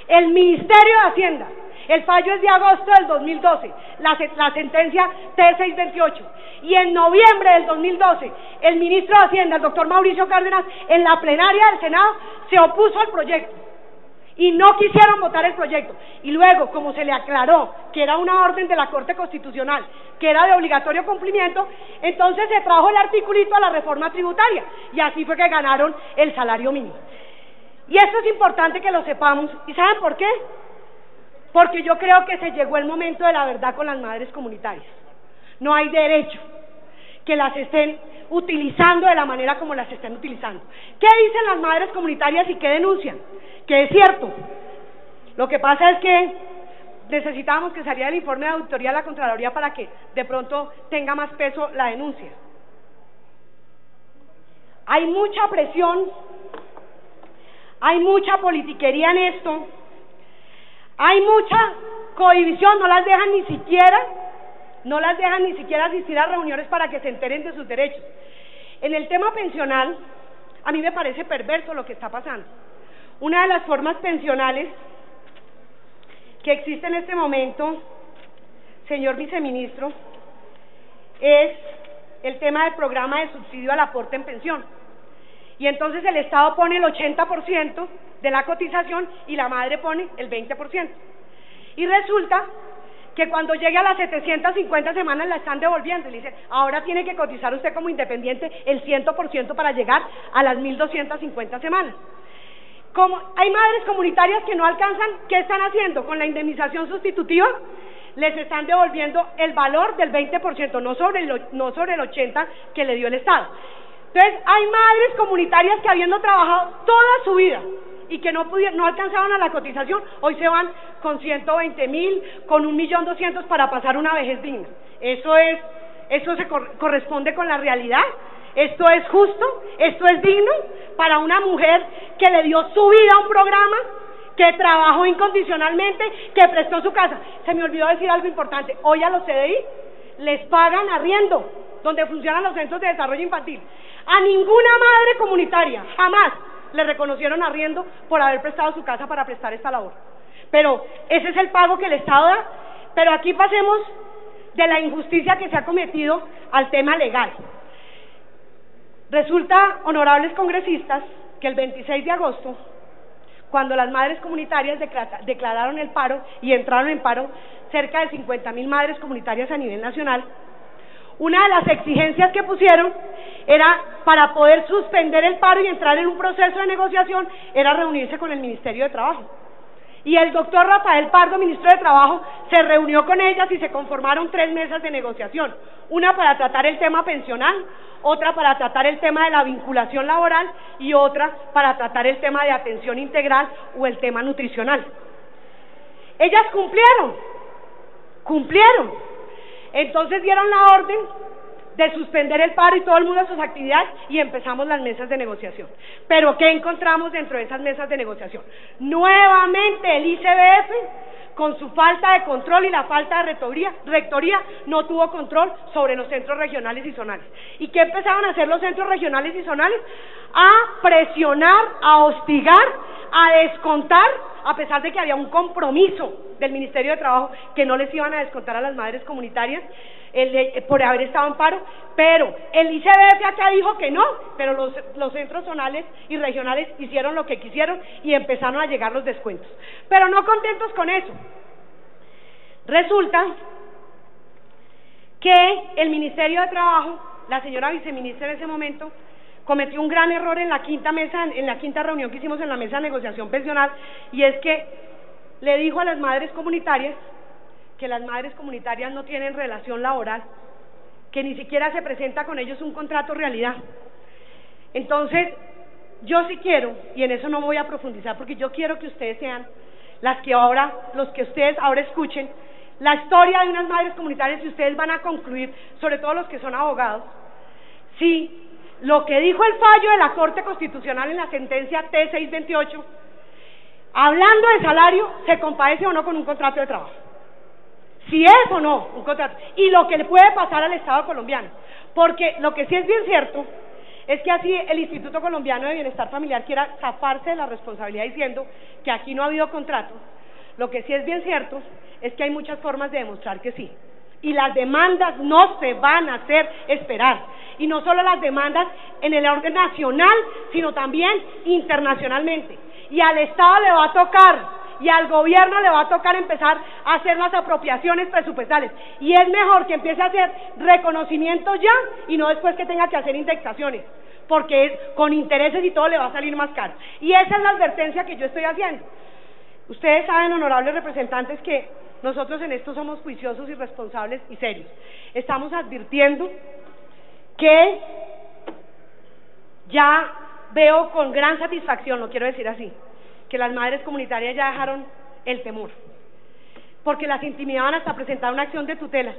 el Ministerio de Hacienda, el fallo es de agosto del 2012, la sentencia T628, y en noviembre del 2012, el ministro de Hacienda, el doctor Mauricio Cárdenas, en la plenaria del Senado, se opuso al proyecto, y no quisieron votar el proyecto, y luego, como se le aclaró que era una orden de la Corte Constitucional, que era de obligatorio cumplimiento, entonces se trajo el articulito a la reforma tributaria, y así fue que ganaron el salario mínimo. Y esto es importante que lo sepamos, ¿y saben por qué? Porque yo creo que se llegó el momento de la verdad con las madres comunitarias. No hay derecho que las estén utilizando de la manera como las estén utilizando. ¿Qué dicen las madres comunitarias y qué denuncian? Que es cierto. Lo que pasa es que necesitábamos que saliera el informe de auditoría de la Contraloría para que de pronto tenga más peso la denuncia. Hay mucha presión, hay mucha politiquería en esto, hay mucha cohibición, no las dejan ni siquiera asistir a reuniones para que se enteren de sus derechos. En el tema pensional, a mí me parece perverso lo que está pasando. Una de las formas pensionales que existe en este momento, señor viceministro, es el tema del programa de subsidio al aporte en pensión. Y entonces el Estado pone el 80% de la cotización y la madre pone el 20%. Y resulta que cuando llegue a las 750 semanas la están devolviendo y le dicen, ahora tiene que cotizar usted como independiente el 100% para llegar a las 1250 semanas. Como hay madres comunitarias que no alcanzan, ¿qué están haciendo? Con la indemnización sustitutiva les están devolviendo el valor del 20%, no sobre el 80% que le dio el Estado. Entonces hay madres comunitarias que habiendo trabajado toda su vida y que no alcanzaban a la cotización, hoy se van con 120.000, con 1.200.000 para pasar una vejez digna. Eso corresponde con la realidad. Esto es justo, esto es digno para una mujer que le dio su vida a un programa, que trabajó incondicionalmente, que prestó su casa. Se me olvidó decir algo importante, hoy a los CDI les pagan arriendo, donde funcionan los centros de desarrollo infantil. A ninguna madre comunitaria jamás le reconocieron arriendo por haber prestado su casa para prestar esta labor. Pero ese es el pago que el Estado da. Pero aquí pasemos de la injusticia que se ha cometido al tema legal. Resulta, honorables congresistas, que el 26 de agosto, cuando las madres comunitarias declararon el paro y entraron en paro cerca de 50.000 madres comunitarias a nivel nacional, una de las exigencias que pusieron era, para poder suspender el paro y entrar en un proceso de negociación, era reunirse con el Ministerio de Trabajo. Y el doctor Rafael Pardo, ministro de Trabajo, se reunió con ellas y se conformaron 3 mesas de negociación, una para tratar el tema pensional, otra para tratar el tema de la vinculación laboral y otra para tratar el tema de atención integral o el tema nutricional. Ellas cumplieron. Entonces dieron la orden de suspender el paro y todo el mundo a sus actividades y empezamos las mesas de negociación. Pero ¿qué encontramos dentro de esas mesas de negociación? Nuevamente el ICBF, con su falta de control y la falta de rectoría, no tuvo control sobre los centros regionales y zonales. ¿Y qué empezaron a hacer los centros regionales y zonales? A presionar, a hostigar a descontar, a pesar de que había un compromiso del Ministerio de Trabajo que no les iban a descontar a las madres comunitarias por haber estado en paro, pero el ICBF acá dijo que no, pero los centros zonales y regionales hicieron lo que quisieron y empezaron a llegar los descuentos. Pero no contentos con eso, resulta que el Ministerio de Trabajo, la señora viceministra en ese momento, cometió un gran error en la quinta reunión que hicimos en la mesa de negociación pensional, y es que le dijo a las madres comunitarias que las madres comunitarias no tienen relación laboral, que ni siquiera se presenta con ellos un contrato realidad. Entonces, yo sí quiero, y en eso no voy a profundizar, porque yo quiero que ustedes sean los que ustedes ahora escuchen la historia de unas madres comunitarias, y ustedes van a concluir, sobre todo los que son abogados, si lo que dijo el fallo de la Corte Constitucional en la sentencia T628, hablando de salario, se compadece o no con un contrato de trabajo. Si es o no un contrato, y lo que le puede pasar al Estado colombiano, porque lo que sí es bien cierto es que así el Instituto Colombiano de Bienestar Familiar quiera zafarse de la responsabilidad diciendo que aquí no ha habido contrato, lo que sí es bien cierto es que hay muchas formas de demostrar que sí, y las demandas no se van a hacer esperar, y no solo las demandas en el orden nacional, sino también internacionalmente, y al Estado le va a tocar, y al gobierno le va a tocar empezar a hacer las apropiaciones presupuestales, y es mejor que empiece a hacer reconocimiento ya, y no después que tenga que hacer indexaciones, porque con intereses y todo le va a salir más caro, y esa es la advertencia que yo estoy haciendo. Ustedes saben, honorables representantes, que nosotros en esto somos juiciosos y responsables y serios. Estamos advirtiendo que ya veo con gran satisfacción, lo quiero decir así, que las madres comunitarias ya dejaron el temor, porque las intimidaban hasta presentar una acción de tutela.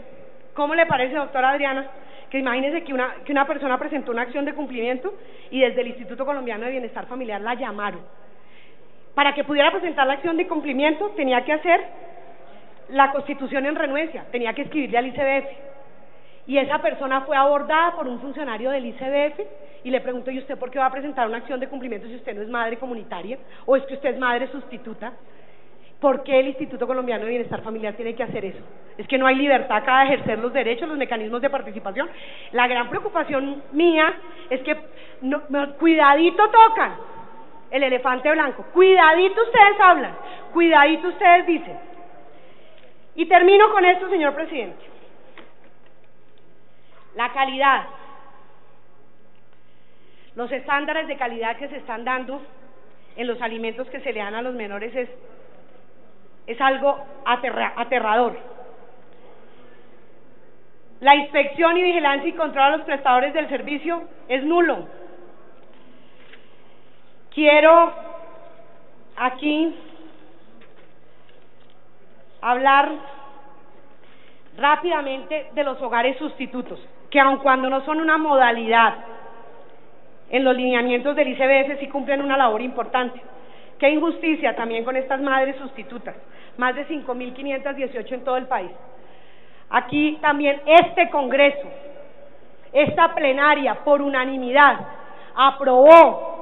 ¿Cómo le parece, doctora Adriana, que imagínese que una persona presentó una acción de cumplimiento y desde el Instituto Colombiano de Bienestar Familiar la llamaron? Para que pudiera presentar la acción de cumplimiento tenía que hacer la constitución en renuencia, tenía que escribirle al ICBF, y esa persona fue abordada por un funcionario del ICBF y le preguntó: ¿y usted por qué va a presentar una acción de cumplimiento si usted no es madre comunitaria, o es que usted es madre sustituta? ¿Por qué el Instituto Colombiano de Bienestar Familiar tiene que hacer eso? ¿Es que no hay libertad acá de ejercer los derechos, los mecanismos de participación? La gran preocupación mía es que cuidadito tocan el elefante blanco, cuidadito ustedes hablan, cuidadito ustedes dicen. Y termino con esto, señor presidente. La calidad, los estándares de calidad que se están dando en los alimentos que se le dan a los menores es algo aterrador. La inspección y vigilancia y control a los prestadores del servicio es nulo. Quiero aquí hablar rápidamente de los hogares sustitutos, que aun cuando no son una modalidad en los lineamientos del ICBF, sí cumplen una labor importante. Qué injusticia también con estas madres sustitutas, más de 5.518 en todo el país. Aquí también este Congreso, esta plenaria, por unanimidad, aprobó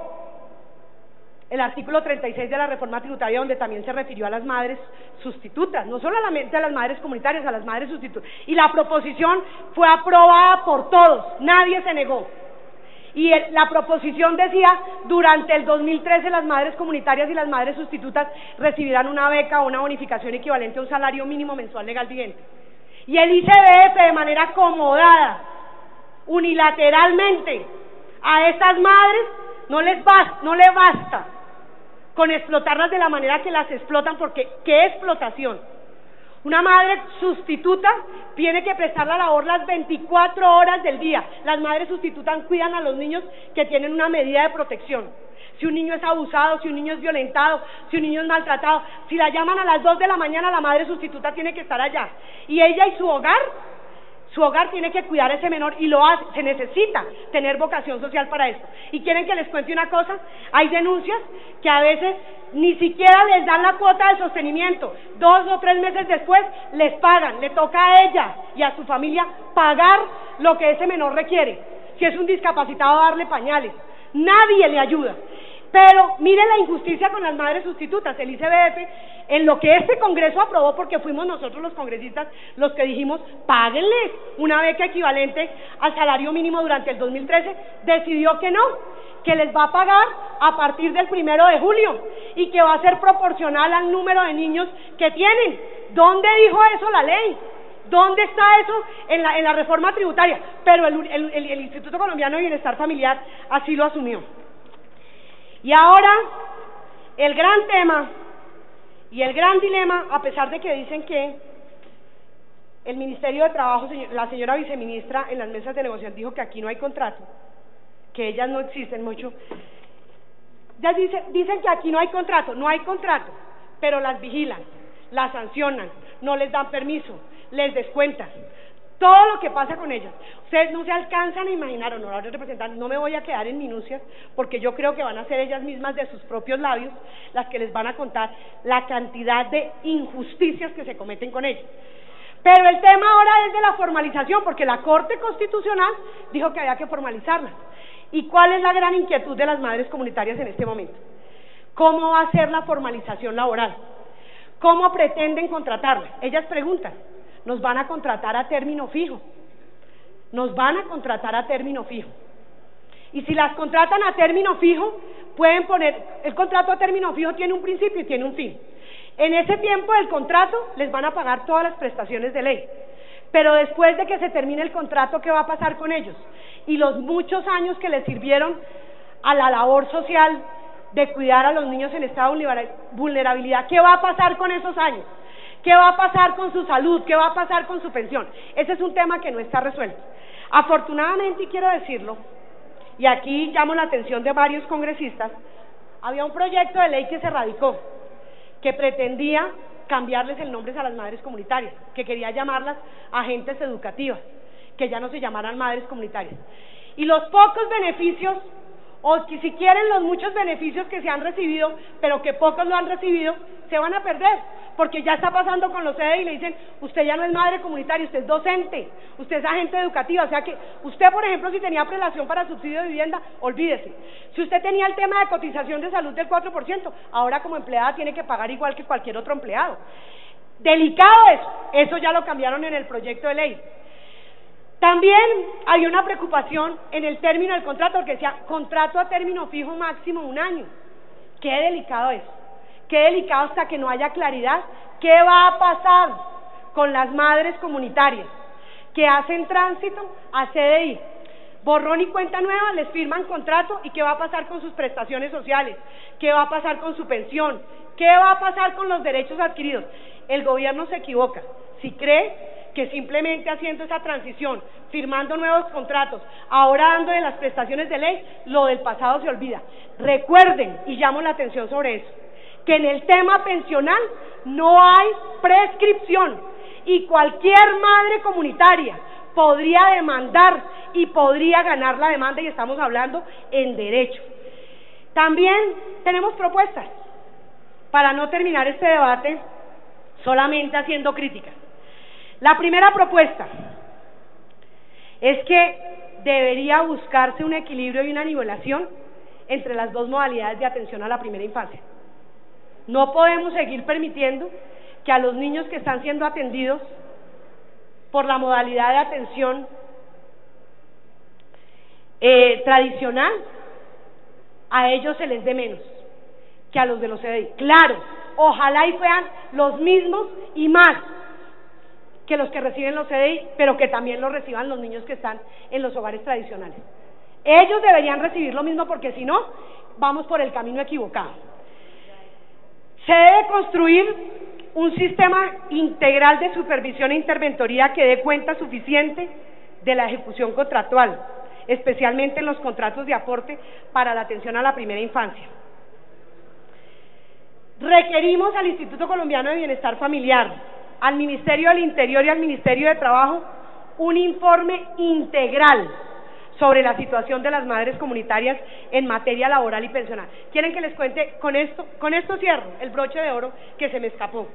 el artículo 36 de la reforma tributaria, donde también se refirió a las madres sustitutas, no solamente a las madres comunitarias, a las madres sustitutas, y la proposición fue aprobada por todos, nadie se negó, y la proposición decía: durante el 2013 las madres comunitarias y las madres sustitutas recibirán una beca o una bonificación equivalente a un salario mínimo mensual legal vigente, y el ICBF, de manera acomodada, unilateralmente, a estas madres no le basta con explotarlas de la manera que las explotan, porque ¿qué explotación? Una madre sustituta tiene que prestar la labor las 24 horas del día. Las madres sustitutas cuidan a los niños que tienen una medida de protección. Si un niño es abusado, si un niño es violentado, si un niño es maltratado, si la llaman a las 2 de la mañana, la madre sustituta tiene que estar allá. Y ella y su hogar tiene que cuidar a ese menor, y lo hace. Se necesita tener vocación social para esto. Y quieren que les cuente una cosa: hay denuncias que a veces ni siquiera les dan la cuota de sostenimiento, 2 o 3 meses después les pagan, le toca a ella y a su familia pagar lo que ese menor requiere. Si es un discapacitado, darle pañales, nadie le ayuda. Pero mire la injusticia con las madres sustitutas. El ICBF, en lo que este Congreso aprobó, porque fuimos nosotros los congresistas los que dijimos, páguenles una beca equivalente al salario mínimo durante el 2013, decidió que no, que les va a pagar a partir del 1 de julio y que va a ser proporcional al número de niños que tienen. ¿Dónde dijo eso la ley? ¿Dónde está eso en la reforma tributaria? Pero el Instituto Colombiano de Bienestar Familiar así lo asumió. Y ahora, el gran tema y el gran dilema, a pesar de que dicen que el Ministerio de Trabajo, la señora viceministra en las mesas de negociación dijo que aquí no hay contrato, que ellas no existen mucho, ya dicen que aquí no hay contrato, pero las vigilan, las sancionan, no les dan permiso, les descuentan, todo lo que pasa con ellas. Ustedes no se alcanzan a imaginar, honorables representantes, no me voy a quedar en minucias, porque yo creo que van a ser ellas mismas de sus propios labios las que les van a contar la cantidad de injusticias que se cometen con ellas. Pero el tema ahora es de la formalización, porque la Corte Constitucional dijo que había que formalizarlas. ¿Y cuál es la gran inquietud de las madres comunitarias en este momento? ¿Cómo va a ser la formalización laboral? ¿Cómo pretenden contratarlas? Ellas preguntan, ¿nos van a contratar a término fijo? Nos van a contratar a término fijo. Y si las contratan a término fijo, pueden poner, el contrato a término fijo tiene un principio y tiene un fin. En ese tiempo del contrato les van a pagar todas las prestaciones de ley. Pero después de que se termine el contrato, ¿qué va a pasar con ellos? Y los muchos años que les sirvieron a la labor social de cuidar a los niños en estado de vulnerabilidad, ¿qué va a pasar con esos años? ¿Qué va a pasar con su salud? ¿Qué va a pasar con su pensión? Ese es un tema que no está resuelto. Afortunadamente, y quiero decirlo, y aquí llamo la atención de varios congresistas, había un proyecto de ley que se radicó, que pretendía cambiarles el nombre a las madres comunitarias, que quería llamarlas agentes educativas, que ya no se llamaran madres comunitarias. Y los pocos beneficios, o que si quieren los muchos beneficios que se han recibido, pero que pocos lo han recibido, se van a perder, porque ya está pasando con los CDI y le dicen, usted ya no es madre comunitaria, usted es docente, usted es agente educativa, o sea que usted, por ejemplo, si tenía prelación para subsidio de vivienda, olvídese. Si usted tenía el tema de cotización de salud del 4%, ahora como empleada tiene que pagar igual que cualquier otro empleado. Delicado eso ya lo cambiaron en el proyecto de ley. También hay una preocupación en el término del contrato, porque decía, contrato a término fijo máximo 1 año. Qué delicado eso. Qué delicado hasta que no haya claridad. ¿Qué va a pasar con las madres comunitarias que hacen tránsito a CDI? Borrón y cuenta nueva, les firman contrato, ¿y qué va a pasar con sus prestaciones sociales? ¿Qué va a pasar con su pensión? ¿Qué va a pasar con los derechos adquiridos? El gobierno se equivoca si cree que simplemente haciendo esa transición, firmando nuevos contratos, ahora dando de las prestaciones de ley, lo del pasado se olvida. Recuerden, y llamo la atención sobre eso, que en el tema pensional no hay prescripción y cualquier madre comunitaria podría demandar y podría ganar la demanda, y estamos hablando en derecho. También tenemos propuestas para no terminar este debate solamente haciendo críticas. La primera propuesta es que debería buscarse un equilibrio y una nivelación entre las dos modalidades de atención a la primera infancia. No podemos seguir permitiendo que a los niños que están siendo atendidos por la modalidad de atención tradicional, a ellos se les dé menos que a los de los CDI. Claro, ojalá y fueran los mismos y más que los que reciben los CDI, pero que también los reciban los niños que están en los hogares tradicionales. Ellos deberían recibir lo mismo, porque si no, vamos por el camino equivocado. Se debe construir un sistema integral de supervisión e interventoría que dé cuenta suficiente de la ejecución contractual, especialmente en los contratos de aporte para la atención a la primera infancia. Requerimos al Instituto Colombiano de Bienestar Familiar, al Ministerio del Interior y al Ministerio de Trabajo un informe integral sobre la situación de las madres comunitarias en materia laboral y pensional. ¿Quieren que les cuente? Con esto cierro el broche de oro que se me escapó.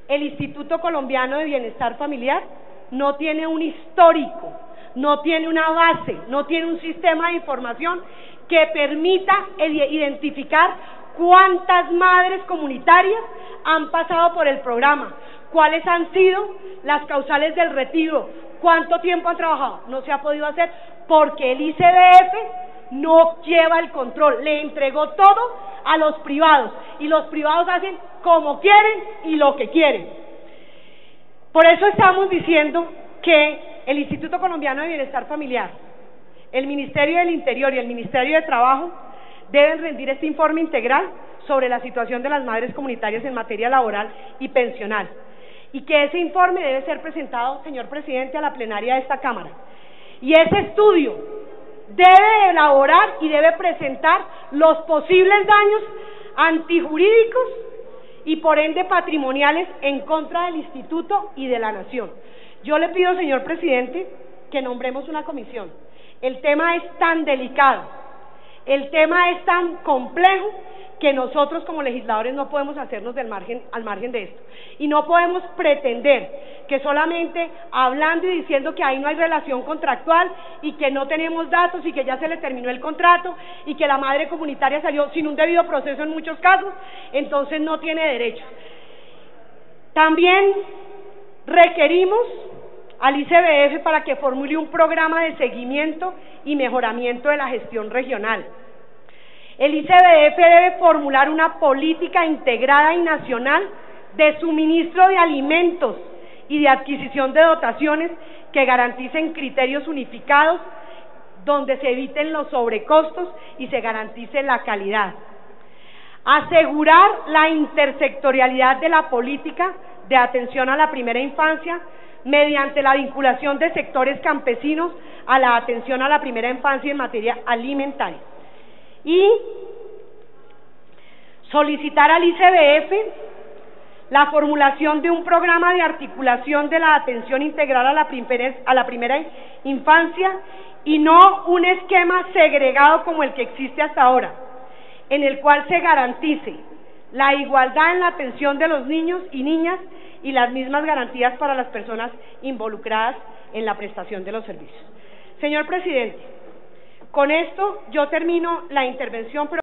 El Instituto Colombiano de Bienestar Familiar no tiene un histórico, no tiene una base, no tiene un sistema de información que permita identificar cuántas madres comunitarias han pasado por el programa, cuáles han sido las causales del retiro, cuánto tiempo han trabajado. No se ha podido hacer porque el ICBF no lleva el control, le entregó todo a los privados y los privados hacen como quieren y lo que quieren. Por eso estamos diciendo que el Instituto Colombiano de Bienestar Familiar, el Ministerio del Interior y el Ministerio de Trabajo deben rendir este informe integral sobre la situación de las madres comunitarias en materia laboral y pensional, y que ese informe debe ser presentado, señor presidente, a la plenaria de esta Cámara. Y ese estudio debe elaborar y debe presentar los posibles daños antijurídicos y por ende patrimoniales en contra del Instituto y de la Nación. Yo le pido, señor presidente, que nombremos una comisión. El tema es tan delicado, el tema es tan complejo que nosotros como legisladores no podemos hacernos al margen de esto. Y no podemos pretender que solamente hablando y diciendo que ahí no hay relación contractual y que no tenemos datos y que ya se le terminó el contrato y que la madre comunitaria salió sin un debido proceso en muchos casos, entonces no tiene derechos. También requerimos al ICBF para que formule un programa de seguimiento y mejoramiento de la gestión regional. El ICBF debe formular una política integrada y nacional de suministro de alimentos y de adquisición de dotaciones que garanticen criterios unificados, donde se eviten los sobrecostos y se garantice la calidad. Asegurar la intersectorialidad de la política de atención a la primera infancia mediante la vinculación de sectores campesinos a la atención a la primera infancia en materia alimentaria. Y solicitar al ICBF la formulación de un programa de articulación de la atención integral a la primera infancia y no un esquema segregado como el que existe hasta ahora, en el cual se garantice la igualdad en la atención de los niños y niñas y las mismas garantías para las personas involucradas en la prestación de los servicios. Señor presidente, con esto yo termino la intervención.